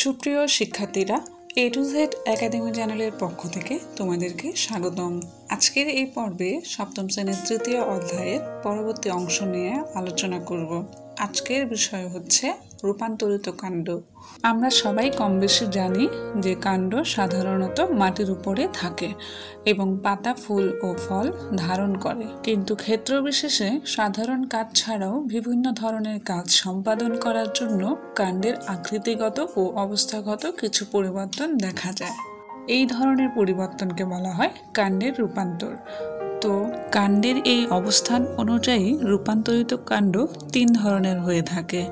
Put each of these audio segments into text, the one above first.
সুপ্রিয় শিক্ষার্থীরা, এ to Z academy চ্যানেলের পক্ষ থেকে তোমাদেরকে স্বাগতম। আজকের এই পর্বে সপ্তম শ্রেণীর তৃতীয় অধ্যায়ের পরবর্তী অংশ নিয়ে আলোচনা করব। আজকের বিষয় হচ্ছে রূপান্তরিত কাণ্ড। আমরা সবাই কম বেশি জানি যে কাণ্ড সাধারণত মাটির উপরে থাকে এবং পাতা, ফুল ও ফল ধারণ করে, কিন্তু ক্ষেত্র বিশেষে সাধারণ কাজ ছাড়াও বিভিন্ন ধরনের কাজ সম্পাদন করার জন্য কাণ্ডের আকৃতিগত ও অবস্থাগত কিছু পরিবর্তন দেখা যায়। এই ধরনের পরিবর্তনকে বলা হয় কাণ্ডের রূপান্তর। তো কাণ্ডের এই অবস্থান অনুযায়ী রূপান্তরিত কাণ্ড তিন ধরনের হয়ে থাকে।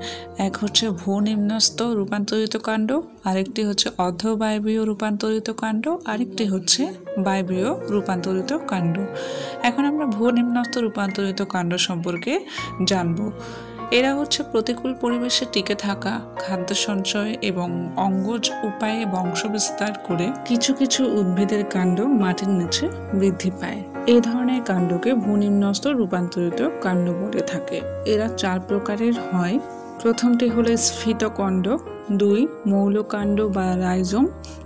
এক হচ্ছে ভূনিম্নস্থ রূপান্তরিত কাণ্ড, আরেকটি হচ্ছে অর্ধবায়বীয় রূপান্তরিত কাণ্ড, আরেকটি হচ্ছে বায়বীয় রূপান্তরিত কাণ্ড। এখন আমরা ভূনিম্নস্থ রূপান্তরিত কাণ্ড সম্পর্কে জানব। এরা হচ্ছে প্রতিকূল পরিবেশে টিকে থাকা, খাদ্য সঞ্চয় এবং অঙ্গজ উপায়ে বংশবিস্তার করে কিছু কিছু উদ্ভিদের কাণ্ড মাটির নিচে বৃদ্ধি পায়। এই ধরনের কাণ্ডকে ভূনিম্নস্থ রূপান্তরিত কাণ্ড বলে থাকে। এরা চার প্রকারের হয়। প্রথমটি হলো স্ফীতকণ্ড, 2 মৌলকাণ্ড বা রাইজোম,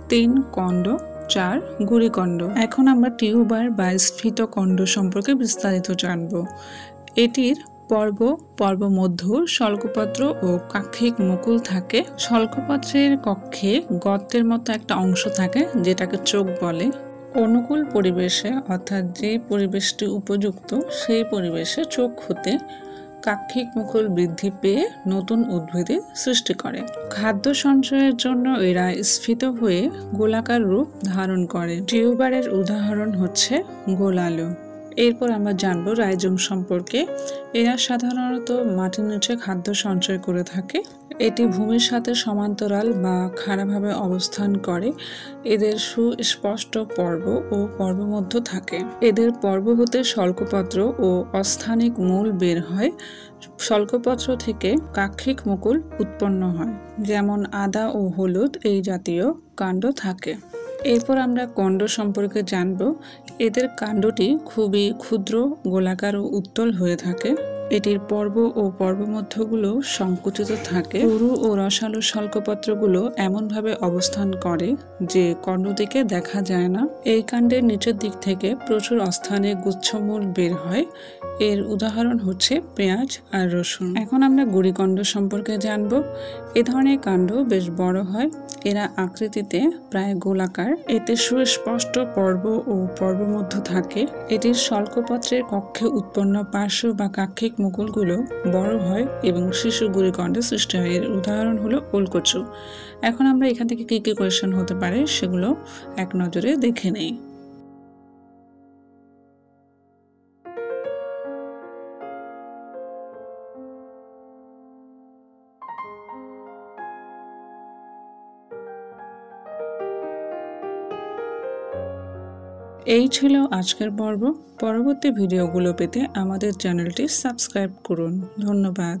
3 কণ্ড, 4 গুড়িকণ্ড। এখন আমরা টিউবার বা স্ফীতকণ্ড সম্পর্কে বিস্তারিত জানব। এটির পর্বমধ্য শল্কপত্র ও কাক্ষিক মুকুল থাকে। শল্কপত্রের কক্ষে গর্তের মতো একটা অংশ থাকে যেটাকে চোখ বলে। অনুকূল পরিবেশে, অর্থাৎ যে পরিবেশটি উপযুক্ত সেই পরিবেশে চোখ হতে কাক্ষিক মুকুল বৃদ্ধি পেয়ে নতুন উদ্ভিদের সৃষ্টি করে। খাদ্য সঞ্চয়ের জন্য এরা স্ফীত হয়ে গোলাকার রূপ ধারণ করে। টিউবারের উদাহরণ হচ্ছে গোলালু। এরপর আমরা জানব রাইজোম সম্পর্কে। এরা সাধারণত মাটির নিচে খাদ্য সঞ্চয় করে থাকে। এটি ভূমির সাথে সমান্তরাল বা খাড়াভাবে অবস্থান করে। এদের সুস্পষ্ট পর্ব ও পর্বমধ্য থাকে। এদের পর্ব হতে শল্কপত্র ও অস্থানিক মূল বের হয়। শল্কপত্র থেকে কাক্ষিক মুকুল উৎপন্ন হয়, যেমন আদা ও হলুদ এই জাতীয় কাণ্ড থাকে। এরপর আমরা কণ্ড সম্পর্কে জানব। এদের কাণ্ডটি খুবই ক্ষুদ্র, গোলাকার ও উত্তল হয়ে থাকে। এটির পর্ব ও পর্বমধ্যগুলো সংকুচিত থাকে। পুরু ও রসালো শল্কপত্রগুলো এমনভাবে অবস্থান করে যে কণ্ডটিকে দেখা যায় না। এই কাণ্ডের নিচের দিক থেকে প্রচুর অস্থানে গুচ্ছমূল বের হয়। এর উদাহরণ হচ্ছে পেঁয়াজ আর রসুন। এখন আমরা গুড়িকণ্ড সম্পর্কে জানব। এ ধরনের কাণ্ড বেশ বড় হয়। এরা আকৃতিতে প্রায় গোলাকার। এতে সুস্পষ্ট পর্ব ও পর্বমধ্য থাকে। এটির শল্কপত্রের কক্ষে উৎপন্ন পার্শ্ব বা কাক্ষিক মুকুলগুলো বড় হয় এবং শিশু গুড়িকণ্ডের সৃষ্টি হয়। এর উদাহরণ হলো ওলকচু। এখন আমরা এখান থেকে কি কি কোয়েশ্চেন হতে পারে সেগুলো এক নজরে দেখে নেই। এই ছিল আজকের পর্ব। পরবর্তী ভিডিওগুলো পেতে আমাদের চ্যানেলটি সাবস্ক্রাইব করুন। ধন্যবাদ।